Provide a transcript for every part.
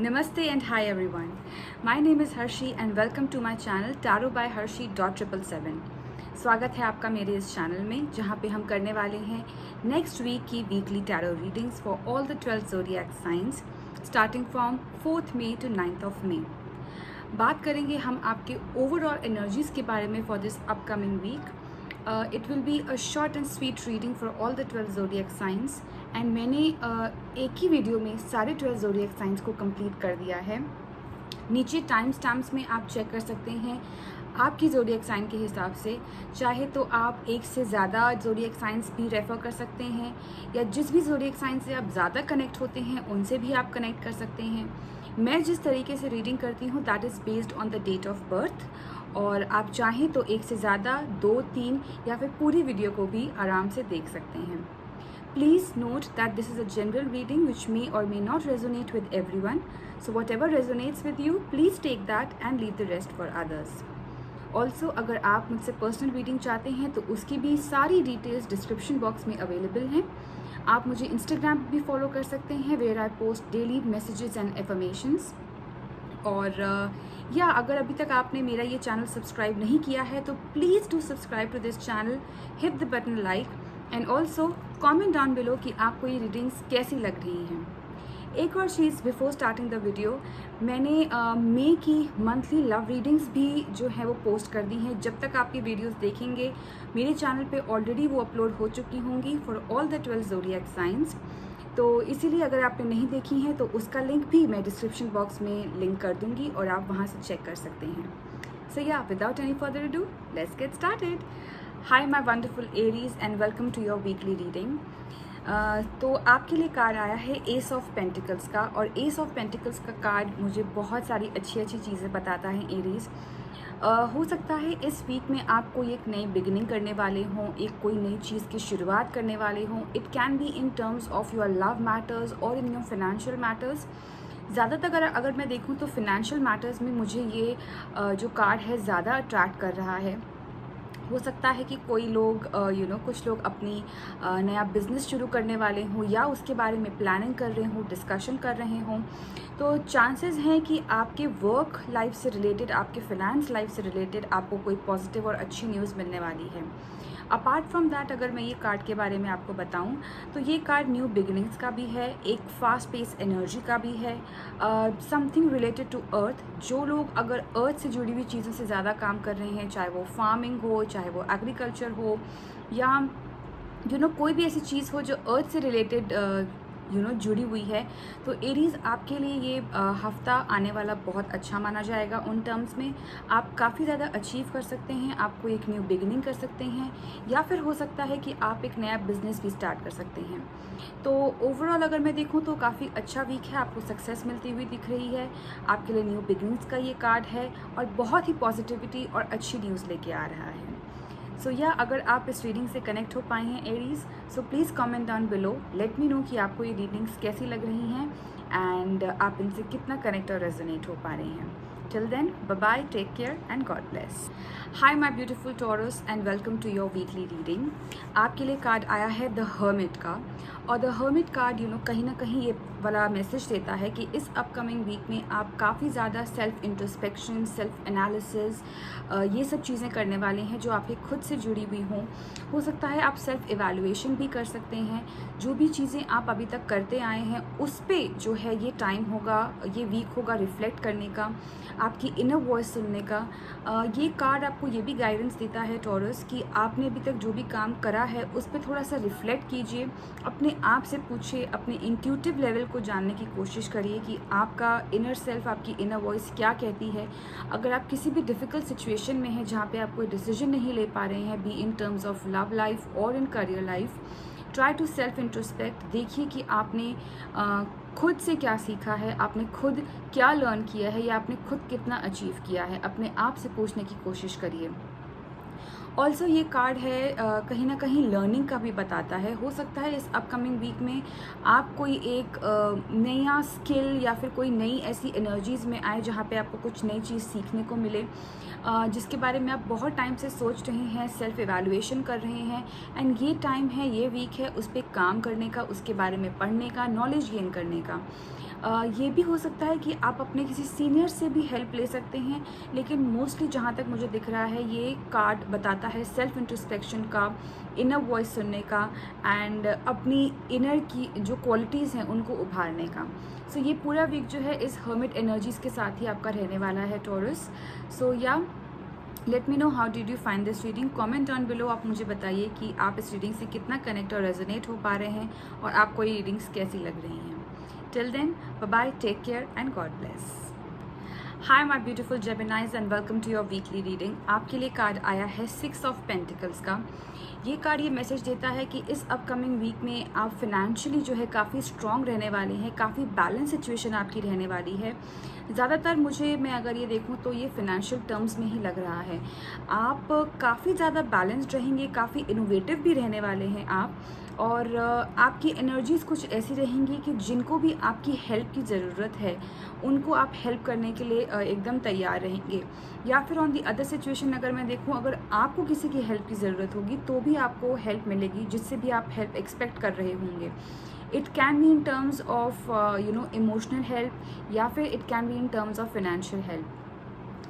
Namaste and hi everyone. My name is Harshi and welcome to my channel Tarot by Harshi.777. स्वागत है आपका मेरे इस channel में जहाँ पे हम करने वाले हैं नेक्स्ट वीक की weekly tarot readings for all the 12 zodiac signs starting from 4th May to 9th of May. बात करेंगे हम आपके ओवरऑल एनर्जीज़ के बारे में for this upcoming week. It will be a short and sweet reading for all the 12 zodiac signs and मैंने एक ही video में सारे 12 ज़ोडिएक साइंस को कंप्लीट कर दिया है। नीचे टाइम स्टैम्प्स में आप चेक कर सकते हैं आपकी ज़ोडिएक साइन के हिसाब से। चाहे तो आप एक से ज़्यादा ज़ोडिएक साइंस भी रेफ़र कर सकते हैं या जिस भी ज़ोडिएक साइन से आप ज़्यादा कनेक्ट होते हैं उनसे भी आप कनेक्ट कर सकते हैं। मैं जिस तरीके से रीडिंग करती हूँ that is based on the date of birth, और आप चाहें तो एक से ज़्यादा 2-3 या फिर पूरी वीडियो को भी आराम से देख सकते हैं। Please note that this is a general reading which may or may not resonate with everyone. So whatever resonates with you, please take that and leave the rest for others. Also, अगर आप मुझसे personal reading चाहते हैं तो उसकी भी सारी details description box में अवेलेबल हैं। आप मुझे इंस्टाग्राम पे भी फॉलो कर सकते हैं where I post daily messages and affirmations. और या अगर अभी तक आपने मेरा ये चैनल सब्सक्राइब नहीं किया है तो please do subscribe to this channel, hit the button like and also comment down below कि आपको ये रीडिंग्स कैसी लग रही हैं। एक और चीज़ बिफोर स्टार्टिंग द वीडियो, मैंने मई की मंथली लव रीडिंग्स भी जो है वो पोस्ट कर दी हैं। जब तक आप ये वीडियोस देखेंगे मेरे चैनल पे ऑलरेडी वो अपलोड हो चुकी होंगी for all the 12 zodiac science. तो इसीलिए अगर आपने नहीं देखी हैं तो उसका लिंक भी मैं डिस्क्रिप्शन बॉक्स में लिंक कर दूँगी और आप वहाँ से चेक कर सकते हैं। So yeah without any further ado let's get started. Hi my wonderful Aries and welcome to your weekly reading. तो आपके लिए कार्ड आया है एस ऑफ पेंटिकल्स का, और एस ऑफ पेंटिकल्स का कार्ड मुझे बहुत सारी अच्छी अच्छी चीज़ें बताता है एरीज। हो सकता है इस वीक में आप कोई एक नई बिगिनिंग करने वाले हों, एक कोई नई चीज़ की शुरुआत करने वाले हों। It can be in terms of your love matters और इन योर फाइनेंशियल मैटर्स। ज़्यादातर अगर मैं देखूँ तो फिनेंशियल मैटर्स में मुझे ये जो कार्ड है ज़्यादा अट्रैक्ट कर रहा है। हो सकता है कि कोई लोग कुछ लोग अपनी नया बिज़नेस शुरू करने वाले हों या उसके बारे में प्लानिंग कर रहे हों, डिस्कशन कर रहे हों। तो चांसेस हैं कि आपके वर्क लाइफ से रिलेटेड, आपके फाइनेंस लाइफ से रिलेटेड आपको कोई पॉजिटिव और अच्छी न्यूज़ मिलने वाली है। अपार्ट फ्रॉम दैट अगर मैं ये कार्ड के बारे में आपको बताऊं तो ये कार्ड न्यू बिगिनिंग्स का भी है, एक फास्ट पेस एनर्जी का भी है, समथिंग रिलेटेड टू अर्थ। जो लोग अगर अर्थ से जुड़ी हुई चीज़ों से ज़्यादा काम कर रहे हैं, चाहे वो फार्मिंग हो, चाहे वो एग्रीकल्चर हो, या कोई भी ऐसी चीज़ हो जो अर्थ से रिलेटेड जुड़ी हुई है, तो एरीज़ आपके लिए ये हफ्ता आने वाला बहुत अच्छा माना जाएगा। उन टर्म्स में आप काफ़ी ज़्यादा अचीव कर सकते हैं, आपको एक न्यू बिगिनिंग कर सकते हैं, या फिर हो सकता है कि आप एक नया बिजनेस भी स्टार्ट कर सकते हैं। तो ओवरऑल अगर मैं देखूँ तो काफ़ी अच्छा वीक है, आपको सक्सेस मिलती हुई दिख रही है। आपके लिए न्यू बिगिनिंग्स का ये कार्ड है और बहुत ही पॉजिटिविटी और अच्छी न्यूज़ लेके आ रहा है। सो या अगर आप इस रीडिंग से कनेक्ट हो पाए हैं Aries, so please comment down below, let me know कि आपको ये रीडिंग्स कैसी लग रही हैं एंड आप इनसे कितना कनेक्ट और रेजोनेट हो पा रही हैं। Till then bye bye, take care and God bless. Hi my beautiful Taurus and welcome to your weekly reading. आपके लिए कार्ड आया है द हर्मिट का, और द हर्मिट कार्ड कहीं ना कहीं ये वाला मैसेज देता है कि इस अपकमिंग वीक में आप काफ़ी ज़्यादा सेल्फ इंट्रोस्पेक्शन, सेल्फ एनालिसिस, ये सब चीज़ें करने वाले हैं जो आपके खुद से जुड़ी हुई हों। हो सकता है आप सेल्फ एवेल्युएशन भी कर सकते हैं। जो भी चीज़ें आप अभी तक करते आए हैं उस पे जो है ये टाइम होगा, ये वीक होगा रिफ्लेक्ट करने का, आपकी इनर वॉइस सुनने का। ये कार्ड आपको ये भी गाइडेंस देता है टॉरस कि आपने अभी तक जो भी काम करा है उस पर थोड़ा सा रिफ्लेक्ट कीजिए, अपने आप से पूछिए, अपने इंट्यूटिव लेवल को जानने की कोशिश करिए कि आपका इनर सेल्फ, आपकी इनर वॉइस क्या कहती है। अगर आप किसी भी डिफ़िकल्ट सिचुएशन में हैं जहाँ पे आप कोई डिसीजन नहीं ले पा रहे हैं, be in terms of love life और in career life, try to self introspect. देखिए कि आपने खुद से क्या सीखा है, आपने खुद क्या लर्न किया है, या आपने खुद कितना अचीव किया है। अपने आप से पूछने की कोशिश करिए। ऑल्सो ये कार्ड है कहीं ना कहीं लर्निंग का भी बताता है। हो सकता है इस अपकमिंग वीक में आप कोई एक नया स्किल या फिर कोई नई ऐसी एनर्जीज़ में आए जहाँ पे आपको कुछ नई चीज़ सीखने को मिले, जिसके बारे में आप बहुत टाइम से सोच रहे हैं, सेल्फ एवेल्युएशन कर रहे हैं। एंड ये टाइम है, ये वीक है उस पर काम करने का, उसके बारे में पढ़ने का, नॉलेज गेन करने का। ये भी हो सकता है कि आप अपने किसी सीनियर से भी हेल्प ले सकते हैं, लेकिन मोस्टली जहाँ तक मुझे दिख रहा है ये कार्ड बताता है सेल्फ इंट्रोस्पेक्शन का, इनर वॉइस सुनने का एंड अपनी इनर की जो क्वालिटीज़ हैं उनको उभारने का। सो ये पूरा वीक जो है इस हर्मिट एनर्जीज़ के साथ ही आपका रहने वाला है टॉरस। सो या let me know how did you find this reading. Comment down below आप मुझे बताइए कि आप इस रीडिंग से कितना कनेक्ट और रेजोनेट हो पा रहे हैं और आपको ये रीडिंग्स कैसी लग रही हैं। Till then, bye-bye, take care and God bless. Hi my beautiful Geminis and welcome to your weekly reading. आपके लिए कार्ड आया है 6 ऑफ पेंटिकल्स का। ये कार्ड ये मैसेज देता है कि इस अपकमिंग वीक में आप फिनेंशियली जो है काफ़ी स्ट्रॉन्ग रहने वाले हैं, काफ़ी बैलेंस सिचुएशन आपकी रहने वाली है। ज़्यादातर मैं अगर ये देखूँ तो ये फिनेंशियल टर्म्स में ही लग रहा है। आप काफ़ी ज़्यादा बैलेंस्ड रहेंगे, काफ़ी इनोवेटिव भी रहने वाले हैं आप, और आपकी एनर्जीज़ कुछ ऐसी रहेंगी कि जिनको भी आपकी हेल्प की ज़रूरत है उनको आप हेल्प करने के लिए एकदम तैयार रहेंगे। या फिर ऑन दी अदर सिचुएशन अगर मैं देखूं, अगर आपको किसी की हेल्प की ज़रूरत होगी तो भी आपको हेल्प मिलेगी, जिससे भी आप हेल्प एक्सपेक्ट कर रहे होंगे। It can be in terms of emotional help, या फिर it can be in terms of financial help.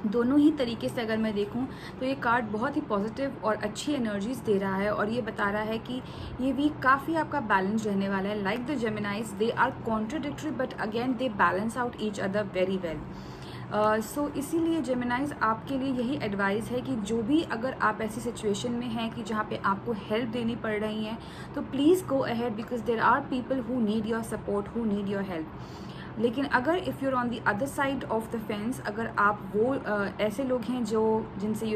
दोनों ही तरीके से अगर मैं देखूं तो ये कार्ड बहुत ही पॉजिटिव और अच्छी एनर्जीज दे रहा है, और ये बता रहा है कि ये वीक काफ़ी आपका बैलेंस रहने वाला है। Like the Geminis, they are contradictory but again they balance out each other very well. So इसीलिए जेमिनाइज आपके लिए यही एडवाइस है कि जो भी अगर आप ऐसी सिचुएशन में हैं कि जहाँ पे आपको हेल्प देनी पड़ रही है, तो please go ahead because there are people who need your support, who need your help. लेकिन अगर if you're on the other side of the fence, अगर आप वो ऐसे लोग हैं जो जिनसे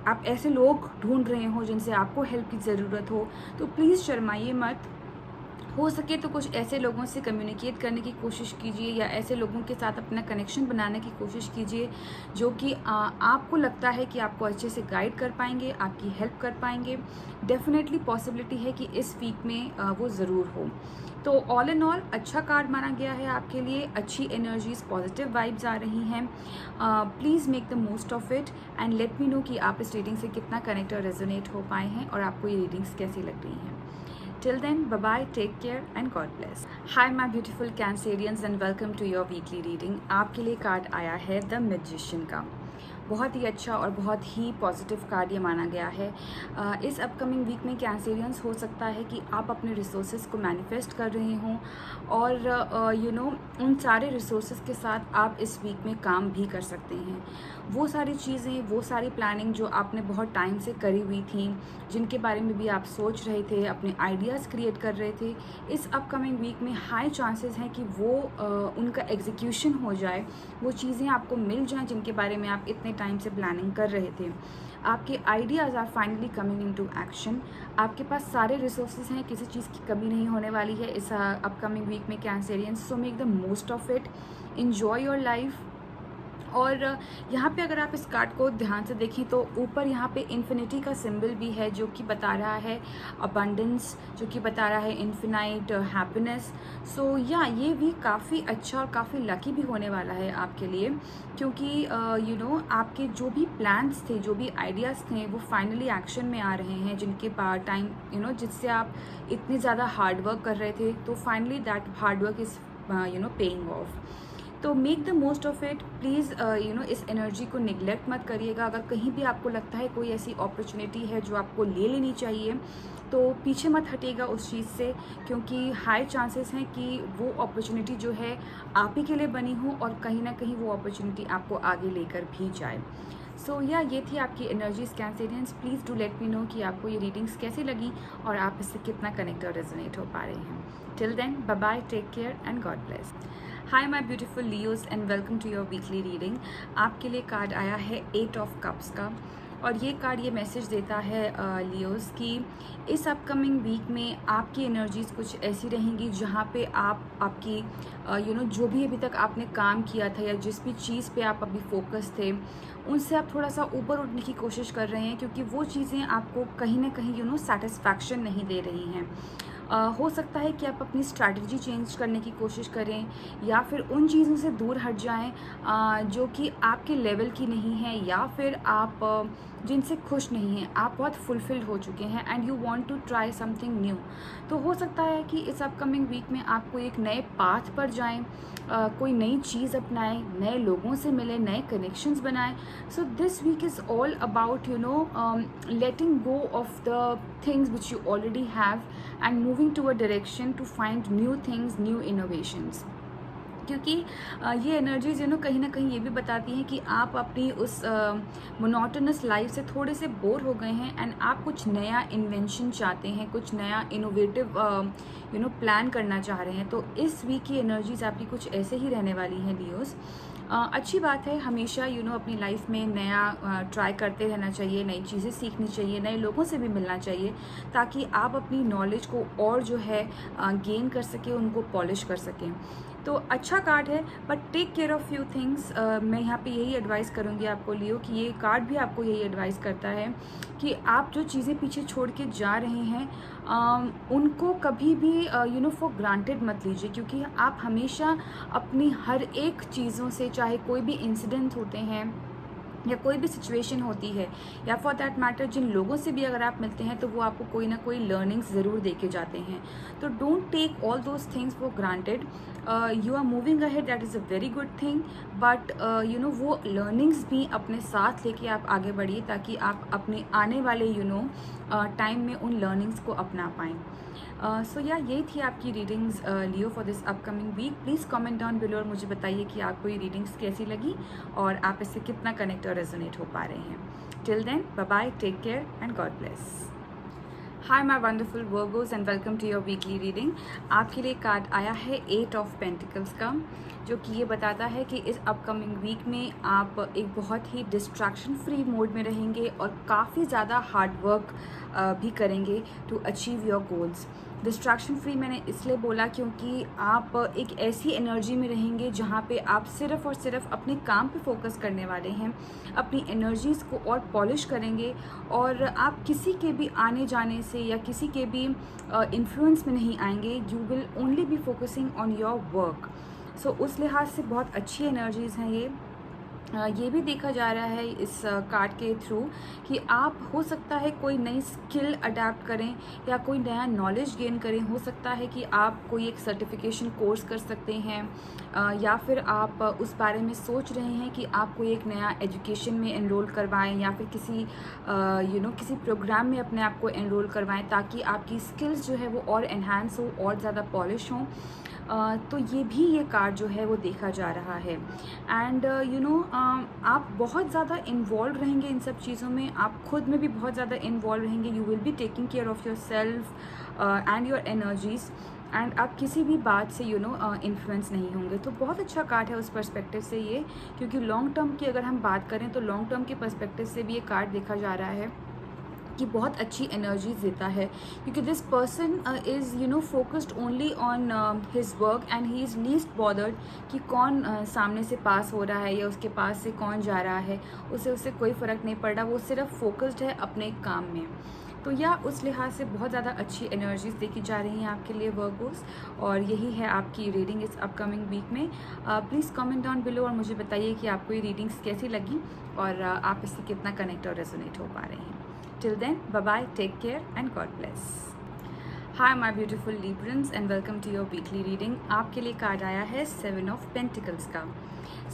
आप ऐसे लोग ढूंढ रहे हो जिनसे आपको हेल्प की ज़रूरत हो, तो प्लीज़ शर्माइए मत। हो सके तो कुछ ऐसे लोगों से कम्युनिकेट करने की कोशिश कीजिए, या ऐसे लोगों के साथ अपना कनेक्शन बनाने की कोशिश कीजिए जो कि आपको लगता है कि आपको अच्छे से गाइड कर पाएंगे, आपकी हेल्प कर पाएंगे। डेफिनेटली पॉसिबिलिटी है कि इस वीक में वो ज़रूर हो। तो ऑल इन ऑल अच्छा कार्ड माना गया है आपके लिए, अच्छी एनर्जीज, पॉजिटिव वाइब्स आ रही हैं। Please make the most of it and let me know कि आप इस रीडिंग से कितना कनेक्ट और रेजोनेट हो पाए हैं और आपको ये रीडिंग्स कैसी लग रही हैं। Till then, bye-bye, take care and God bless. Hi my beautiful Cancerians and welcome to your weekly reading. आपके लिए कार्ड आया है द मैजिशियन का। बहुत ही अच्छा और बहुत ही पॉजिटिव कार्ड ये माना गया है। इस अपकमिंग वीक में कैंसेरियंस हो सकता है कि आप अपने रिसोर्सेज को मैनिफेस्ट कर रहे हों, और उन सारे रिसोर्सेज के साथ आप इस वीक में काम भी कर सकते हैं। वो सारी चीज़ें, वो सारी प्लानिंग जो आपने बहुत टाइम से करी हुई थी, जिनके बारे में भी आप सोच रहे थे, अपने आइडियाज़ क्रिएट कर रहे थे, इस अपकमिंग वीक में हाई चांसेस हैं कि वो उनका एग्जीक्यूशन हो जाए, वो चीज़ें आपको मिल जाएं जिनके बारे में आप इतने टाइम से प्लानिंग कर रहे थे। आपके ideas are finally coming into action. आपके पास सारे रिसोर्सेज हैं, किसी चीज़ की कमी नहीं होने वाली है इस अपकमिंग वीक में Cancerians. So make the most of it, enjoy your life. और यहाँ पे अगर आप इस कार्ड को ध्यान से देखें तो ऊपर यहाँ पे इन्फिनिटी का सिंबल भी है, जो कि बता रहा है अबंडेंस, जो कि बता रहा है इन्फिनाइट हैप्पीनेस। सो ये भी काफ़ी अच्छा और काफ़ी लकी भी होने वाला है आपके लिए, क्योंकि आपके जो भी प्लान्स थे, जो भी आइडियाज़ थे, वो फाइनली एक्शन में आ रहे हैं, जिनके पार टाइम जिससे आप इतने ज़्यादा हार्ड वर्क कर रहे थे, तो finally that hard work is paying off. तो make the most of it please. इस एनर्जी को निगलेक्ट मत करिएगा। अगर कहीं भी आपको लगता है कोई ऐसी अपॉर्चुनिटी है जो आपको ले लेनी चाहिए, तो पीछे मत हटिएगा उस चीज़ से, क्योंकि हाई चांसेस हैं कि वो अपॉर्चुनिटी जो है आप ही के लिए बनी हो, और कहीं ना कहीं वो अपॉर्चुनिटी आपको आगे लेकर भी जाए। सो ये थी आपकी energies Cancerians. Please do let me know कि आपको ये रीडिंग्स कैसी लगी और आप इससे कितना कनेक्ट और रेजोनेट हो पा रहे हैं। Till then, bye bye, take care and God bless. Hi my beautiful Leos and welcome to your weekly reading. आपके लिए कार्ड आया है 8 ऑफ कप्स का। और ये कार्ड ये मैसेज देता है लियोस कि इस अपकमिंग वीक में आपकी एनर्जीज़ कुछ ऐसी रहेंगी जहाँ पे आप आपकी जो भी अभी तक आपने काम किया था या जिस भी चीज़ पे आप अभी फोकस थे उनसे आप थोड़ा सा ऊपर उठने की कोशिश कर रहे हैं, क्योंकि वो चीज़ें आपको कहीं ना कहीं सेटिस्फैक्शन नहीं दे रही हैं। हो सकता है कि आप अपनी स्ट्रैटेजी चेंज करने की कोशिश करें या फिर उन चीज़ों से दूर हट जाएं जो कि आपके लेवल की नहीं है, या फिर आप जिनसे खुश नहीं हैं। आप बहुत फुलफिल्ड हो चुके हैं and you want to try something new. तो हो सकता है कि इस अपकमिंग वीक में आप कोई एक नए पाथ पर जाएं, कोई नई चीज़ अपनाएं, नए लोगों से मिलें, नए कनेक्शंस बनाएं। So this week is all about letting go of the things which you already have and moving to a direction to find new things, new innovations. क्योंकि ये एनर्जीज कहीं ना कहीं ये भी बताती हैं कि आप अपनी उस मोनोटोनस लाइफ से थोड़े से बोर हो गए हैं एंड आप कुछ नया इन्वेंशन चाहते हैं, कुछ नया इनोवेटिव प्लान करना चाह रहे हैं। तो इस वीक की एनर्जीज आपकी कुछ ऐसे ही रहने वाली हैं लियोस। अच्छी बात है, हमेशा अपनी लाइफ में नया ट्राई करते रहना चाहिए, नई चीज़ें सीखनी चाहिए, नए लोगों से भी मिलना चाहिए, ताकि आप अपनी नॉलेज को और गेन कर सकें, उनको पॉलिश कर सकें। तो अच्छा कार्ड है, but take care of few things. मैं यहाँ पे यही एडवाइस करूँगी आपको लियो कि ये कार्ड भी आपको यही एडवाइस करता है कि आप जो चीज़ें पीछे छोड़ के जा रहे हैं उनको कभी भी फॉर ग्रांटेड मत लीजिए, क्योंकि आप हमेशा अपनी हर एक चीज़ों से, चाहे कोई भी इंसिडेंट होते हैं या कोई भी सिचुएशन होती है, या फॉर दैट मैटर जिन लोगों से भी अगर आप मिलते हैं तो वो आपको कोई ना कोई लर्निंग्स ज़रूर दे के जाते हैं। तो don't take all those things for granted. You are moving ahead, that is a very good thing, but वो लर्निंग्स भी अपने साथ लेके आप आगे बढ़िए, ताकि आप अपने आने वाले टाइम में उन लर्निंग्स को अपना पाएँ। सो यही थी आपकी readings Leo for this upcoming week. Please comment down below और मुझे बताइए कि आपको ये रीडिंग्स कैसी लगी और आप इससे कितना कनेक्ट और रेजोनेट हो पा रहे हैं। Till then, bye bye, take care and God bless. Hi my wonderful Virgos and welcome to your weekly reading. आपके लिए कार्ड आया है 8 ऑफ पेंटिकल्स का, जो कि ये बताता है कि इस अपकमिंग वीक में आप एक बहुत ही डिस्ट्रैक्शन फ्री मोड में रहेंगे और काफ़ी ज़्यादा हार्ड वर्क भी करेंगे to achieve your goals. Distraction free मैंने इसलिए बोला क्योंकि आप एक ऐसी एनर्जी में रहेंगे जहाँ पे आप सिर्फ़ और सिर्फ अपने काम पे फोकस करने वाले हैं, अपनी एनर्जीज़ को और पॉलिश करेंगे, और आप किसी के भी आने जाने से या किसी के भी इन्फ्लुएंस में नहीं आएंगे। You will only be focusing on your work. So उस लिहाज से बहुत अच्छी एनर्जीज़ हैं ये भी देखा जा रहा है इस कार्ड के थ्रू कि आप हो सकता है कोई नई स्किल अडेप्ट करें या कोई नया नॉलेज गेन करें। हो सकता है कि आप कोई एक सर्टिफिकेशन कोर्स कर सकते हैं, या फिर आप उस बारे में सोच रहे हैं कि आप कोई एक नया एजुकेशन में एनरोल करवाएं या फिर किसी किसी प्रोग्राम में अपने आप को एनरोल करवाएं, ताकि आपकी स्किल्स जो है वो और एनहांस हो और ज़्यादा पॉलिश हों। तो ये कार्ड जो है वो देखा जा रहा है। एंड आप बहुत ज़्यादा इन्वॉल्व रहेंगे इन सब चीज़ों में, आप खुद में भी बहुत ज़्यादा इन्वॉल्व रहेंगे। You will be taking care of your self and your energies, and आप किसी भी बात से इन्फ्लुएंस नहीं होंगे। तो बहुत अच्छा कार्ड है उस पर्सपेक्टिव से ये, क्योंकि लॉन्ग टर्म की अगर हम बात करें तो लॉन्ग टर्म के पर्सपेक्टिव से भी ये कार्ड देखा जा रहा है कि बहुत अच्छी एनर्जीज देता है, क्योंकि this person is focused only on his work and he is least bothered कि कौन सामने से पास हो रहा है या उसके पास से कौन जा रहा है, उससे कोई फ़र्क नहीं पड़ रहा, वो सिर्फ फोकस्ड है अपने काम में। तो उस लिहाज से बहुत ज़्यादा अच्छी एनर्जीज देखी जा रही हैं आपके लिए वर्गोस, और यही है आपकी रीडिंग इस अपकमिंग वीक में। प्लीज़ कमेंट डाउन बिलो और मुझे बताइए कि आपको ये रीडिंग्स कैसी लगी और आप इससे कितना कनेक्ट और रेजोनेट हो पा रहे हैं। Till then, bye-bye, take care and God bless. Hi my beautiful Librans and welcome to your weekly reading. आपके लिए कार्ड आया है 7 ऑफ पेंटिकल्स का।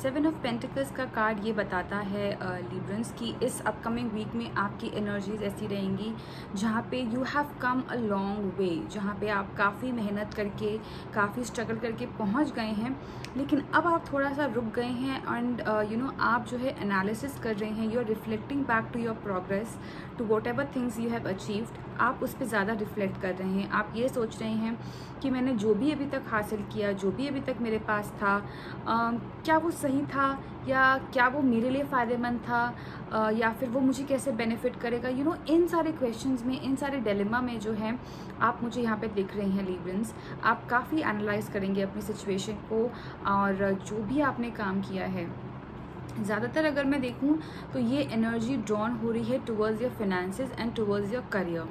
7 ऑफ पेंटिकल्स का कार्ड ये बताता है लिब्रंस कि इस अपकमिंग वीक में आपकी एनर्जीज ऐसी रहेंगी जहाँ पे you have come a long way, जहाँ पे आप काफ़ी मेहनत करके, काफ़ी स्ट्रगल करके पहुँच गए हैं, लेकिन अब आप थोड़ा सा रुक गए हैं एंड आप जो है एनालिसिस कर रहे हैं, you are reflecting back to your progress, to whatever things you have achieved. आप उस पर ज़्यादा रिफ्लेक्ट कर रहे हैं। आप ये सोच रहे हैं कि मैंने जो भी अभी तक हासिल किया, जो भी अभी तक मेरे पास था, क्या वो सही था, या क्या वो मेरे लिए फ़ायदेमंद था, या फिर वो मुझे कैसे बेनिफिट करेगा। इन सारे क्वेश्चंस में, इन सारे डिलेमा में जो है आप मुझे यहाँ पे दिख रहे हैं लिब्रन्स। आप काफ़ी एनालाइज करेंगे अपनी सिचुएशन को, और जो भी आपने काम किया है, ज़्यादातर अगर मैं देखूँ तो ये एनर्जी ड्रॉन हो रही है towards your finances and towards your career.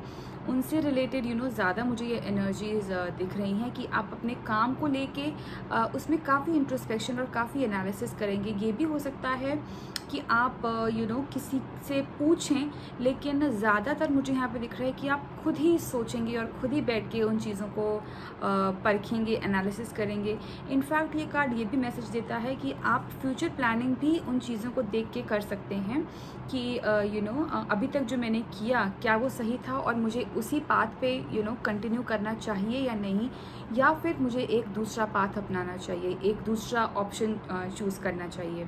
उनसे रिलेटेड ज़्यादा मुझे ये एनर्जीज दिख रही हैं कि आप अपने काम को लेके उसमें काफ़ी इंट्रोस्पेक्शन और काफ़ी एनालिसिस करेंगे। ये भी हो सकता है कि आप किसी से पूछें, लेकिन ज़्यादातर मुझे यहाँ पे दिख रहा है कि आप खुद ही सोचेंगे और खुद ही बैठ के उन चीज़ों को परखेंगे, एनालिसिस करेंगे। इनफैक्ट ये कार्ड ये भी मैसेज देता है कि आप फ्यूचर प्लानिंग भी उन चीज़ों को देख के कर सकते हैं कि अभी तक जो मैंने किया क्या वो सही था, और मुझे उसी पाथ पे कंटिन्यू करना चाहिए या नहीं, या फिर मुझे एक दूसरा पाथ अपनाना चाहिए, एक दूसरा ऑप्शन चूज़ करना चाहिए।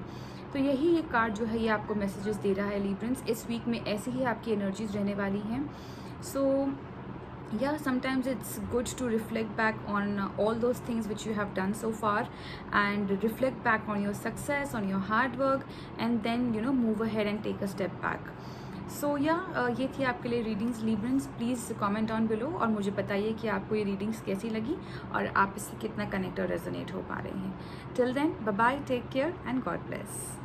तो यही ये कार्ड जो है ये आपको मैसेजेस दे रहा है लिब्रन्स। इस वीक में ऐसी ही आपकी एनर्जीज रहने वाली हैं। सो yeah, sometimes it's good to reflect back on all those things which you have done so far, and reflect back on your success, on your hard work, and then move ahead and take a step back. So yeah, ये थी आपके लिए readings Librans. Please comment down below और मुझे बताइए कि आपको ये रीडिंग्स कैसी लगी और आप इससे कितना कनेक्ट और रेजोनेट हो पा रहे हैं। Till then, bye bye, take care and God bless.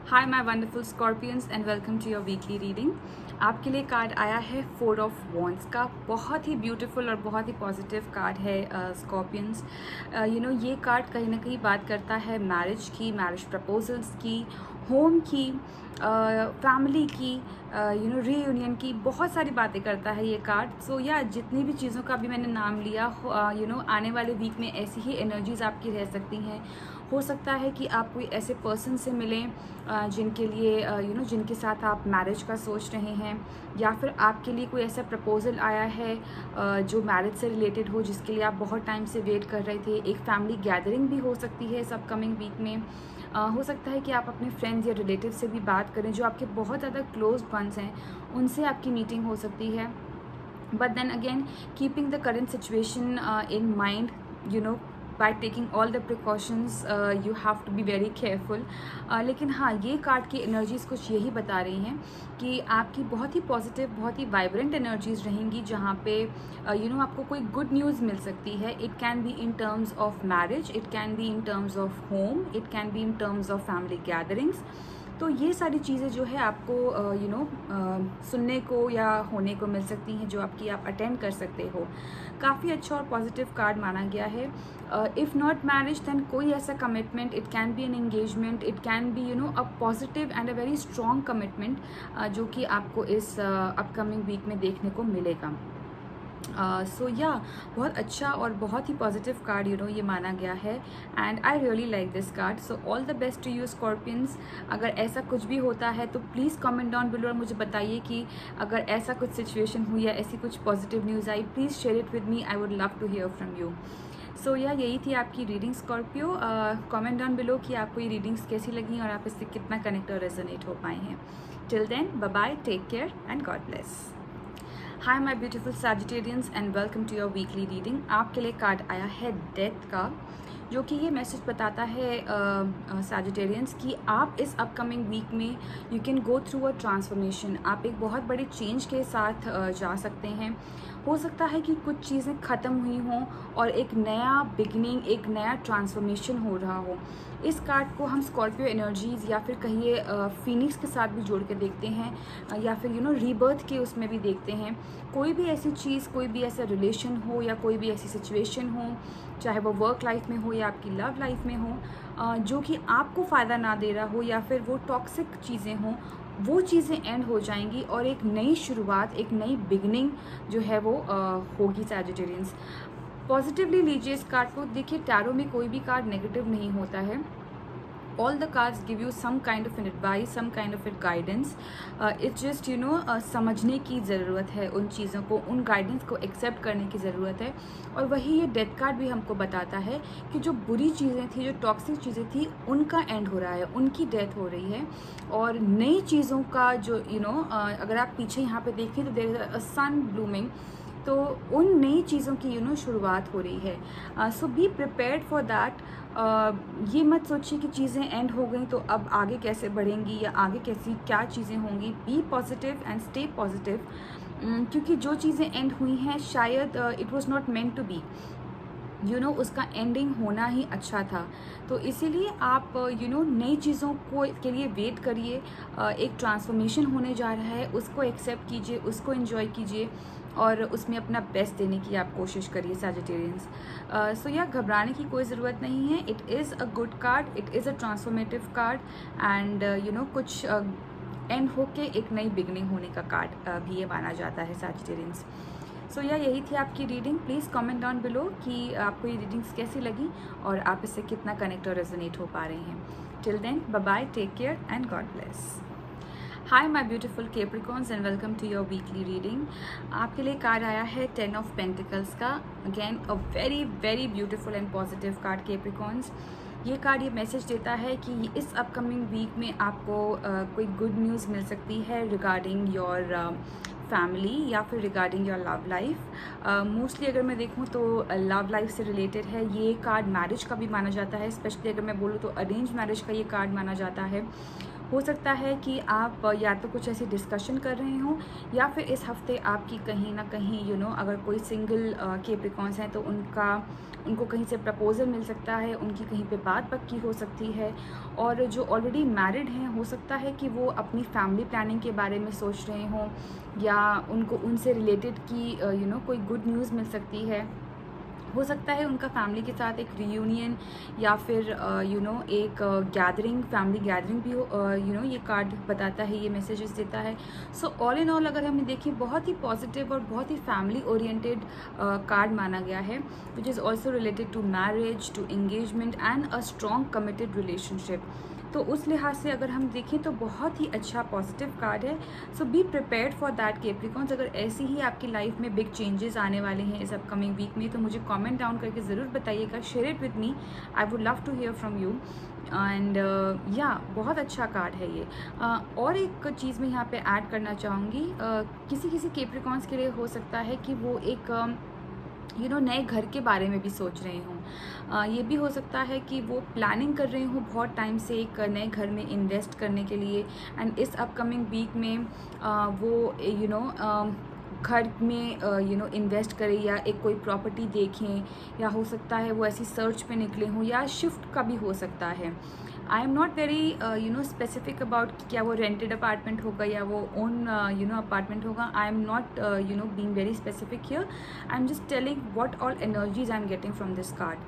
Hi my wonderful Scorpions and welcome to your weekly reading. आपके लिए कार्ड आया है 4 ऑफ वॉन्ड्स का। बहुत ही ब्यूटीफुल और बहुत ही पॉजिटिव कार्ड है स्कॉर्पियंस। ये कार्ड कहीं ना कहीं बात करता है मैरिज की, मैरिज प्रपोजल्स की, होम की, फैमिली की, रीयूनियन की, बहुत सारी बातें करता है ये कार्ड। सो या जितनी भी चीज़ों का अभी मैंने नाम लिया, आने वाले वीक में ऐसी ही एनर्जीज आपकी रह सकती हैं। हो सकता है कि आप कोई ऐसे पर्सन से मिलें जिनके लिए जिनके साथ आप मैरिज का सोच रहे हैं, या फिर आपके लिए कोई ऐसा प्रपोजल आया है जो मैरिज से रिलेटेड हो, जिसके लिए आप बहुत टाइम से वेट कर रहे थे। एक फैमिली गैदरिंग भी हो सकती है इस अपकमिंग वीक में। हो सकता है कि आप अपने फ्रेंड्स या रिलेटिव से भी बात करें, जो आपके बहुत ज़्यादा क्लोज वंस हैं, उनसे आपकी मीटिंग हो सकती है। But then again, keeping the current situation in mind, by taking all the precautions, you have to be very careful. लेकिन हाँ, ये कार्ड की एनर्जीज़ कुछ यही बता रही हैं कि आपकी बहुत ही पॉजिटिव, बहुत ही वाइब्रेंट एनर्जीज़ रहेंगी, जहाँ पे आपको कोई गुड न्यूज़ मिल सकती है। It can be in terms of marriage, it can be in terms of home, it can be in terms of family gatherings. तो ये सारी चीज़ें जो है आपको सुनने को या होने को मिल सकती हैं, जो आप अटेंड कर सकते हो। काफ़ी अच्छा और पॉजिटिव कार्ड माना गया है। इफ़ नॉट मैरिज, देन कोई ऐसा commitment, it can be an engagement, it can be a positive and a very strong commitment, जो कि आपको इस अपकमिंग वीक में देखने को मिलेगा। सो या बहुत अच्छा और बहुत ही पॉजिटिव कार्ड ये माना गया है, and I really like this card. So all the best to you Scorpions. अगर ऐसा कुछ भी होता है तो प्लीज़ कमेंट डाउन बिलो और मुझे बताइए कि अगर ऐसा कुछ सिचुएशन हुई या ऐसी कुछ पॉजिटिव न्यूज़ आई, please share it with me. I would love to hear from you. So यही थी आपकी reading Scorpio. Comment down below कि आपको ये रीडिंग्स कैसी लगी और आप इससे कितना कनेक्ट और रेजोनेट हो पाए हैं। Till then, bye bye, take care and God bless. Hi my beautiful Sagittarians and welcome to your weekly reading. आपके लिए कार्ड आया है डेथ का, जो कि ये मैसेज बताता है सैजिटेरियंस कि आप इस अपकमिंग वीक में you can go through a transformation. आप एक बहुत बड़े चेंज के साथ जा सकते हैं। हो सकता है कि कुछ चीज़ें ख़त्म हुई हों और एक नया बिगिनिंग, एक नया ट्रांसफॉर्मेशन हो रहा हो। इस कार्ड को हम स्कॉर्पियो एनर्जीज़ या फिर कहिए फीनिक्स के साथ भी जोड़ के देखते हैं, या फिर रीबर्थ के उसमें भी देखते हैं। कोई भी ऐसी चीज़, कोई भी ऐसा रिलेशन हो या कोई भी ऐसी सिचुएशन हो, चाहे वो वर्क लाइफ में हो या आपकी लव लाइफ में हो, जो कि आपको फ़ायदा ना दे रहा हो, या फिर वो टॉक्सिक चीज़ें हों, वो चीज़ें एंड हो जाएंगी और एक नई शुरुआत, एक नई बिगनिंग जो है वो होगी। सैजिटेरियंस, पॉजिटिवली लीजिए इस कार्ड को। देखिए, टैरो में कोई भी कार्ड नेगेटिव नहीं होता है। all the cards give you some kind of an advice, some kind of a guidance. It's just समझने की ज़रूरत है उन चीज़ों को, उन गाइडेंस को एक्सेप्ट करने की ज़रूरत है। और वही ये डेथ कार्ड भी हमको बताता है कि जो बुरी चीज़ें थी, जो टॉक्सिक चीज़ें थी, उनका एंड हो रहा है, उनकी डेथ हो रही है, और नई चीज़ों का जो अगर आप पीछे यहाँ पे देखें तो there is a sun blooming. तो उन नई चीज़ों की शुरुआत हो रही है। So be prepared for that. ये मत सोचिए कि चीज़ें एंड हो गई तो अब आगे कैसे बढ़ेंगी या आगे कैसी क्या चीज़ें होंगी। Be positive and stay positive, क्योंकि जो चीज़ें एंड हुई हैं शायद it was not meant to be, उसका एंडिंग होना ही अच्छा था। तो इसीलिए आप नई चीज़ों को के लिए वेट करिए। एक ट्रांसफॉर्मेशन होने जा रहा है, उसको एक्सेप्ट कीजिए, उसको एंजॉय कीजिए और उसमें अपना बेस्ट देने की आप कोशिश करिए सैजिटेरियंस। सो या घबराने की कोई ज़रूरत नहीं है। It is a good card, it is a transformative card and कुछ एंड होके एक नई बिगनिंग होने का कार्ड भी ये माना जाता है सैजिटेरियंस। सो यही थी आपकी reading. Please comment down below कि आपको ये रीडिंग्स कैसी लगी और आप इससे कितना कनेक्ट और रेजोनेट हो पा रहे हैं। Till then, bye bye, take care and God bless. Hi my beautiful Capricorns and welcome to your weekly reading. आपके लिए कार्ड आया है 10 ऑफ पेंटिकल्स का। Again a very very beautiful and positive card Capricorns. ये card ये message देता है कि इस अपकमिंग वीक में आपको कोई गुड न्यूज़ मिल सकती है रिगार्डिंग योर फैमिली या फिर regarding your love life. Mostly अगर मैं देखूँ तो लव लाइफ से रिलेटेड है। ये कार्ड मैरिज का भी माना जाता है, स्पेशली अगर मैं बोलूँ तो अरेंज मैरिज का ये कार्ड माना जाता है। हो सकता है कि आप या तो कुछ ऐसी डिस्कशन कर रहे हों या फिर इस हफ्ते आपकी कहीं ना कहीं अगर कोई सिंगल कैप्रिकॉर्न्स हैं तो उनको कहीं से प्रपोज़ल मिल सकता है, उनकी कहीं पे बात पक्की हो सकती है। और जो ऑलरेडी मैरिड हैं हो सकता है कि वो अपनी फैमिली प्लानिंग के बारे में सोच रहे हों या उनको उनसे रिलेटेड की कोई गुड न्यूज़ मिल सकती है। हो सकता है उनका फैमिली के साथ एक रियूनियन या फिर एक गैदरिंग, फैमिली गैदरिंग भी हो। ये कार्ड बताता है, ये मैसेजेस देता है। सो ऑल इन ऑल अगर हम देखें बहुत ही पॉजिटिव और बहुत ही फैमिली ओरिएंटेड कार्ड माना गया है, which is also related to marriage, to engagement and a strong committed relationship. तो उस लिहाज से अगर हम देखें तो बहुत ही अच्छा पॉजिटिव कार्ड है। So be prepared for that Capricorns. अगर ऐसी ही आपकी लाइफ में बिग चेंजेस आने वाले हैं इस अपकमिंग वीक में तो मुझे कमेंट डाउन करके ज़रूर बताइएगा, share it with me, I would love to hear from you. And बहुत अच्छा कार्ड है ये। और एक चीज़ मैं यहाँ पे ऐड करना चाहूँगी, किसी किसी कैप्रिकॉर्न्स के लिए हो सकता है कि वो एक नए घर के बारे में भी सोच रहे हों। ये भी हो सकता है कि वो प्लानिंग कर रहे हों बहुत टाइम से एक नए घर में इन्वेस्ट करने के लिए एंड इस अपकमिंग वीक में वो घर में इन्वेस्ट करें या एक कोई प्रॉपर्टी देखें, या हो सकता है वो ऐसी सर्च पे निकले हों या शिफ्ट का भी हो सकता है। आई am not very specific about क्या वो रेंटेड अपार्टमेंट होगा या वो ओन अपार्टमेंट होगा। I am not being very specific here, I am just telling what all energies I am getting from this card.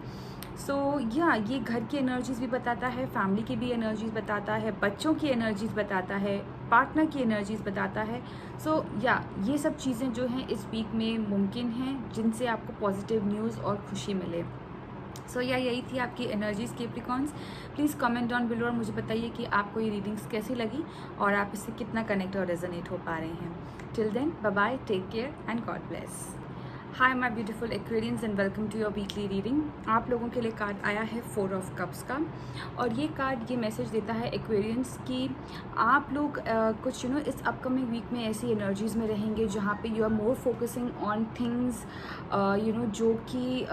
So ये घर की एनर्जीज़ भी बताता है, फैमिली की भी एनर्जीज़ बताता है, बच्चों की एनर्जीज़ बताता है, पार्टनर की एनर्जीज़ बताता है। सो ये सब चीज़ें जो हैं इस वीक में मुमकिन हैं जिनसे आपको पॉजिटिव न्यूज़ और खुशी मिले। सो यही थी आपकी energies Capricorns. Please comment down below और मुझे बताइए कि आपको ये रीडिंग्स कैसी लगी और आप इससे कितना कनेक्ट और रेजोनेट हो पा रहे हैं। Till then, bye bye, take care and God bless. Hi my beautiful Aquarians and welcome to your weekly reading. आप लोगों के लिए कार्ड आया है 4 ऑफ कप्स का और ये कार्ड ये मैसेज देता है एक्वेरियंस कि आप लोग कुछ इस अपकमिंग वीक में ऐसी एनर्जीज़ में रहेंगे जहाँ पे you are more focusing on things जो कि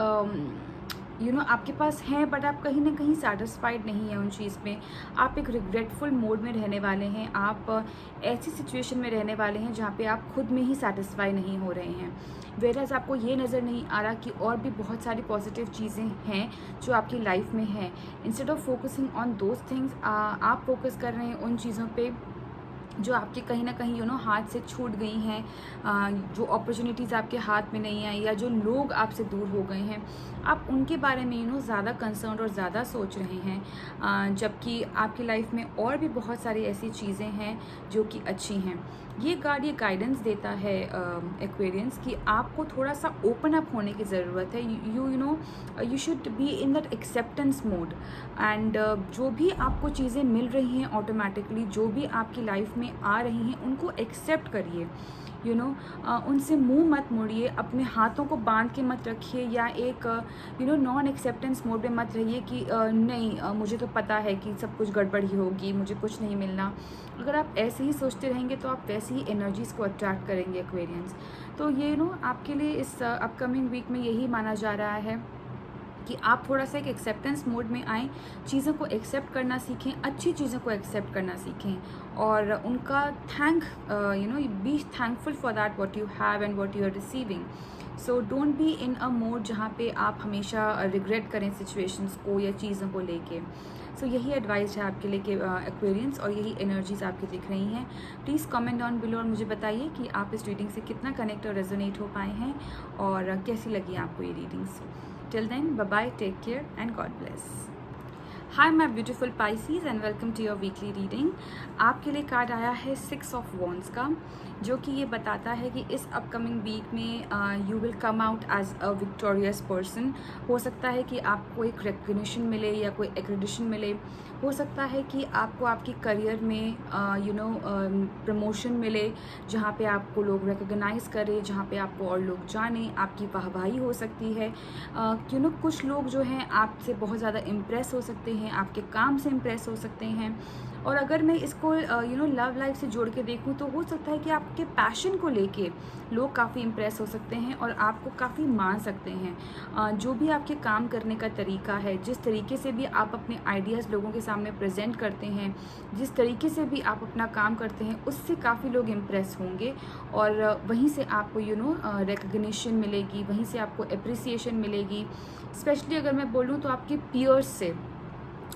आपके पास हैं बट आप कहीं ना कहीं सेटिस्फाइड नहीं है उन चीज़ में। आप एक रिग्रेटफुल मोड में रहने वाले हैं, आप ऐसी सिचुएशन में रहने वाले हैं जहाँ पे आप खुद में ही सेटिस्फाई नहीं हो रहे हैं। वेराज आपको ये नज़र नहीं आ रहा कि और भी बहुत सारी पॉजिटिव चीज़ें हैं जो आपकी लाइफ में हैं। Instead of focusing on those things आप फोकस कर रहे हैं उन चीज़ों पे जो आपके कहीं ना कहीं हाथ से छूट गई हैं, जो अपॉर्चुनिटीज़ आपके हाथ में नहीं आई या जो लोग आपसे दूर हो गए हैं, आप उनके बारे में ज़्यादा कंसर्न और ज़्यादा सोच रहे हैं, जबकि आपकी लाइफ में और भी बहुत सारी ऐसी चीज़ें हैं जो कि अच्छी हैं। ये कार्ड ये गाइडेंस देता है एक्वेरियंस कि आपको थोड़ा सा ओपन अप होने की ज़रूरत है। You should be in that acceptance mode and जो भी आपको चीज़ें मिल रही हैं ऑटोमेटिकली, जो भी आपकी लाइफ में आ रही हैं उनको एक्सेप्ट करिए। उनसे मुंह मत मोड़िए, अपने हाथों को बांध के मत रखिए या एक नॉन एक्सेप्टेंस मोड में मत रहिए कि नहीं मुझे तो पता है कि सब कुछ गड़बड़ ही होगी, मुझे कुछ नहीं मिलना। अगर आप ऐसे ही सोचते रहेंगे तो आप वैसे ही एनर्जीज़ को अट्रैक्ट करेंगे एक्वेरियंस। तो ये आपके लिए इस अपकमिंग वीक में यही माना जा रहा है कि आप थोड़ा सा एक एक्सेप्टेंस मोड में आएँ, चीज़ों को एक्सेप्ट करना सीखें, अच्छी चीज़ों को एक्सेप्ट करना सीखें और उनका be thankful for that what you have and what you are receiving. So don't be in a mode जहाँ पे आप हमेशा रिग्रेट करें सिचुएशंस को या चीज़ों को लेके। सो यही एडवाइस है आपके लिए कि एक्वेरियंस, और यही एनर्जीज आपकी दिख रही हैं। प्लीज़ कमेंट डाउन बिलो और मुझे बताइए कि आप इस रीडिंग से कितना कनेक्ट और रेजोनेट हो पाए हैं और कैसी लगी आपको ये readings. Till then, bye-bye, take care and God bless. Hi my beautiful Pisces and welcome to your weekly reading. आपके लिए कार्ड आया है 6 ऑफ वॉन्ड्स का, जो कि ये बताता है कि इस अपकमिंग वीक में you will come out as a victorious person. हो सकता है कि आपको एक रिकग्निशन मिले या कोई एक्रेडिशन मिले, हो सकता है कि आपको आपकी करियर में प्रमोशन मिले जहाँ पे आपको लोग रिकग्नाइज़ करें, जहाँ पे आपको और लोग जाने, आपकी वाहवाही हो सकती है। कुछ लोग जो हैं आपसे बहुत ज़्यादा इम्प्रेस हो सकते हैं, आपके काम से इम्प्रेस हो सकते हैं। और अगर मैं इसको लव लाइफ से जोड़ के देखूँ तो हो सकता है कि आपके पैशन को लेके लोग काफ़ी इम्प्रेस हो सकते हैं और आपको काफ़ी मान सकते हैं। जो भी आपके काम करने का तरीका है, जिस तरीके से भी आप अपने आइडियाज़ लोगों के सामने प्रेजेंट करते हैं, जिस तरीके से भी आप अपना काम करते हैं, उससे काफ़ी लोग इम्प्रेस होंगे और वहीं से आपको रिकग्निशन मिलेगी, वहीं से आपको एप्रिसिएशन मिलेगी। स्पेशली अगर मैं बोलूँ तो आपके पीयर्स से,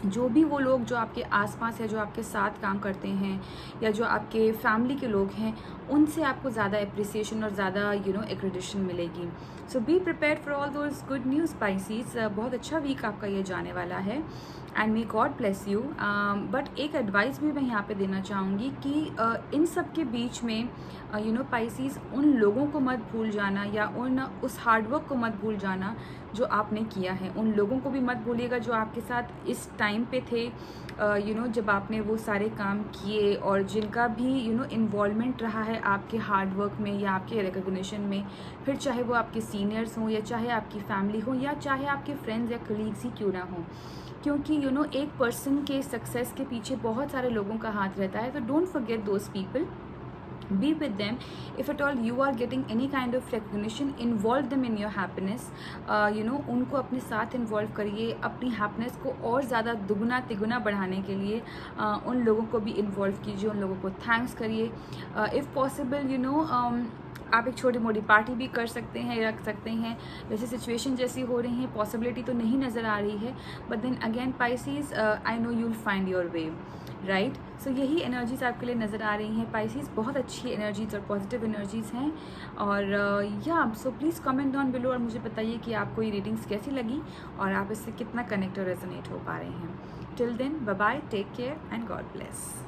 जो भी वो लोग जो आपके आसपास है, जो आपके साथ काम करते हैं या जो आपके फैमिली के लोग हैं, उनसे आपको ज़्यादा एप्रिसिएशन और ज़्यादा एक्रेडिशन मिलेगी। So be prepared for all those good news Pisces। बहुत अच्छा वीक आपका ये जाने वाला है and may God bless you. But एक एडवाइस भी मैं यहाँ पे देना चाहूँगी कि इन सब के बीच में Pisces, उन लोगों को मत भूल जाना या उस हार्डवर्क को मत भूल जाना जो आपने किया है। उन लोगों को भी मत भूलिएगा जो आपके साथ इस टाइम पे थे, जब आपने वो सारे काम किए और जिनका भी इन्वॉल्वमेंट रहा है आपके हार्डवर्क में या आपके रिकग्निशन में, फिर चाहे वो आपके सीनियर्स हों या चाहे आपकी फैमिली हो या चाहे आपके फ्रेंड्स या कलीग्स ही क्यों ना हों। क्योंकि एक पर्सन के सक्सेस के पीछे बहुत सारे लोगों का हाथ रहता है। तो don't forget those people, be with them. If at all you are getting any kind of recognition, involve them in your happiness. उनको अपने साथ इन्वॉल्व करिए, अपनी हैप्पीनेस को और ज़्यादा दुगुना तिगुना बढ़ाने के लिए उन लोगों को भी इन्वॉल्व कीजिए, उन लोगों को थैंक्स करिए। इफ़ पॉसिबल आप एक छोटी मोटी पार्टी भी कर सकते हैं, रख सकते हैं। वैसे सिचुएशन जैसी हो रही है, पॉसिबिलिटी तो नहीं नज़र आ रही है, but then again Pisces, I know you will find your way, right. So यही एनर्जीज आपके लिए नज़र आ रही हैं Pisces। बहुत अच्छी एनर्जीज और पॉजिटिव एनर्जीज़ हैं। और so please comment down below और मुझे बताइए कि आपको ये रीडिंग्स कैसी लगी और आप इससे कितना कनेक्ट और रेजोनेट हो पा रहे हैं। Till then, bye bye, take care and God bless.